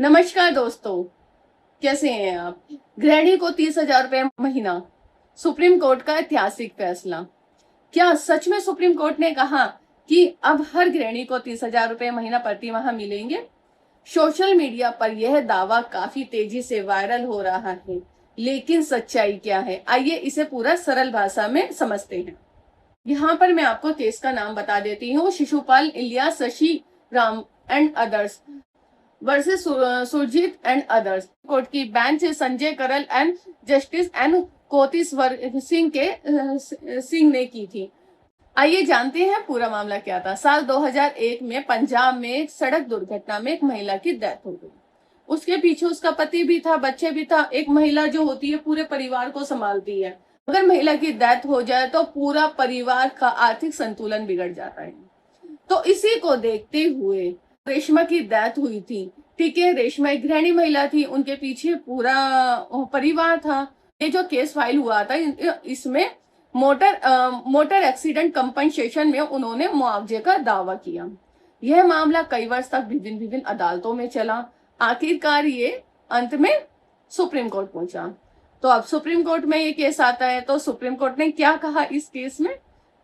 नमस्कार दोस्तों, कैसे हैं आप। गृहिणी को 30,000 रुपए महीना, सुप्रीम कोर्ट का ऐतिहासिक फैसला। क्या सच में सुप्रीम कोर्ट ने कहा कि अब हर गृहिणी को 30,000 रुपए महीना प्रति माह मिलेंगे? सोशल मीडिया पर यह दावा काफी तेजी से वायरल हो रहा है, लेकिन सच्चाई क्या है, आइए इसे पूरा सरल भाषा में समझते हैं। यहाँ पर मैं आपको केस का नाम बता देती हूँ। Shishupal Ilyas Shashi Ram and others versus Surjit and others. Court की bench Sanjay Karol and justice N Kotiswar Singh ने की थी। आइए जानते हैं पूरा मामला क्या था। साल 2001 में पंजाब में एक सड़क दुर्घटना में एक महिला की डेथ हो गई। उसके पीछे उसका पति भी था, बच्चे भी था। एक महिला जो होती है पूरे परिवार को संभालती है। अगर महिला की डेथ हो जाए तो पूरा परिवार का आर्थिक संतुलन बिगड़ जाता है। तो इसी को देखते हुए रेशमा की डेथ हुई थी। ठीक है, रेशमा एक गृहिणी महिला थी, उनके पीछे पूरा परिवार था। ये जो केस फाइल हुआ था, इसमें मोटर एक्सीडेंट कंपनसेशन में उन्होंने मुआवजे का दावा किया। यह मामला कई वर्ष तक विभिन्न विभिन्न अदालतों में चला। आखिरकार ये अंत में सुप्रीम कोर्ट पहुंचा। तो अब सुप्रीम कोर्ट में ये केस आता है, तो सुप्रीम कोर्ट ने क्या कहा इस केस में?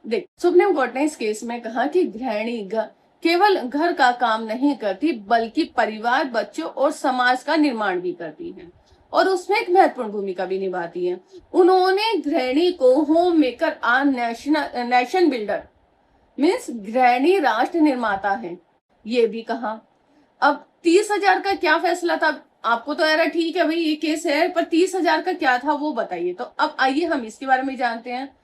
देख, सुप्रीम कोर्ट ने इस केस में कहा कि गृहिणी केवल घर का काम नहीं करती, बल्कि परिवार, बच्चों और समाज का निर्माण भी करती है, और उसमें एक महत्वपूर्ण भूमिका भी निभाती है। उन्होंने गृहिणी को होम मेकर और नेशन बिल्डर मीन्स गृहिणी राष्ट्र निर्माता है, ये भी कहा। अब 30,000 का क्या फैसला था? आपको तो यार ठीक है भाई ये केस है, पर 30,000 का क्या था वो बताइए। तो अब आइए हम इसके बारे में जानते हैं।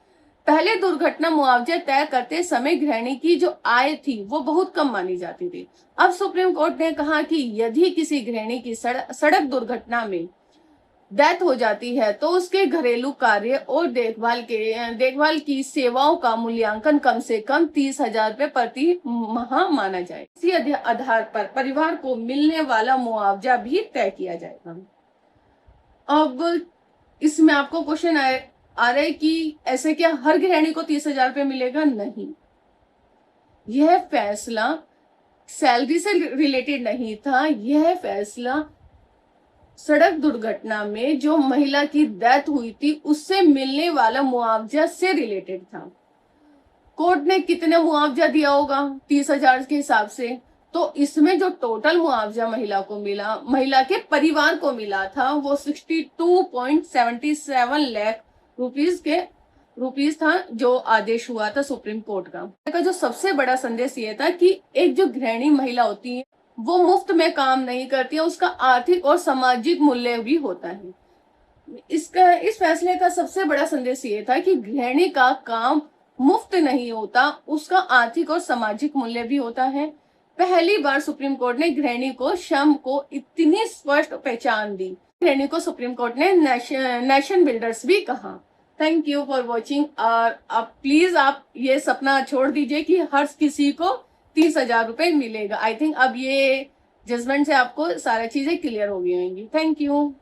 पहले दुर्घटना मुआवजा तय करते समय गृहिणी की जो आय थी वो बहुत कम मानी जाती थी। अब सुप्रीम कोर्ट ने कहा कि यदि किसी गृहिणी की सड़क दुर्घटना में डेथ हो जाती है तो उसके घरेलू कार्य और देखभाल की सेवाओं का मूल्यांकन कम से कम 30,000 रुपए प्रति माह माना जाए। इसी आधार पर परिवार को मिलने वाला मुआवजा भी तय किया जाएगा। अब इसमें आपको क्वेश्चन आ रहा है कि ऐसे क्या हर गृहिणी को 30,000 रुपए मिलेगा? नहीं, यह फैसला सैलरी से रिलेटेड नहीं था। यह फैसला सड़क दुर्घटना में जो महिला की डेथ हुई थी उससे मिलने वाला मुआवजा से रिलेटेड था। कोर्ट ने कितने मुआवजा दिया होगा 30,000 के हिसाब से? तो इसमें जो टोटल मुआवजा महिला को मिला, महिला के परिवार को मिला था, वो 62.77 लाख रुपीस था, जो आदेश हुआ था सुप्रीम कोर्ट का जो सबसे बड़ा संदेश ये था कि एक जो गृहिणी महिला होती है वो मुफ्त में काम नहीं करती है, उसका आर्थिक और सामाजिक मूल्य भी होता है। इस फैसले का सबसे बड़ा संदेश ये था कि गृहिणी का काम मुफ्त नहीं होता, उसका आर्थिक और सामाजिक मूल्य भी होता है। पहली बार सुप्रीम कोर्ट ने गृहिणी को श्रम को इतनी स्पष्ट पहचान दी। गृहिणी को सुप्रीम कोर्ट ने नेशन बिल्डर्स भी कहा। Thank you for watching. और आप प्लीज आप ये सपना छोड़ दीजिए कि हर किसी को 30,000 रुपए मिलेगा। आई थिंक अब ये जजमेंट से आपको सारी चीजें क्लियर हो गई होंगी। Thank you.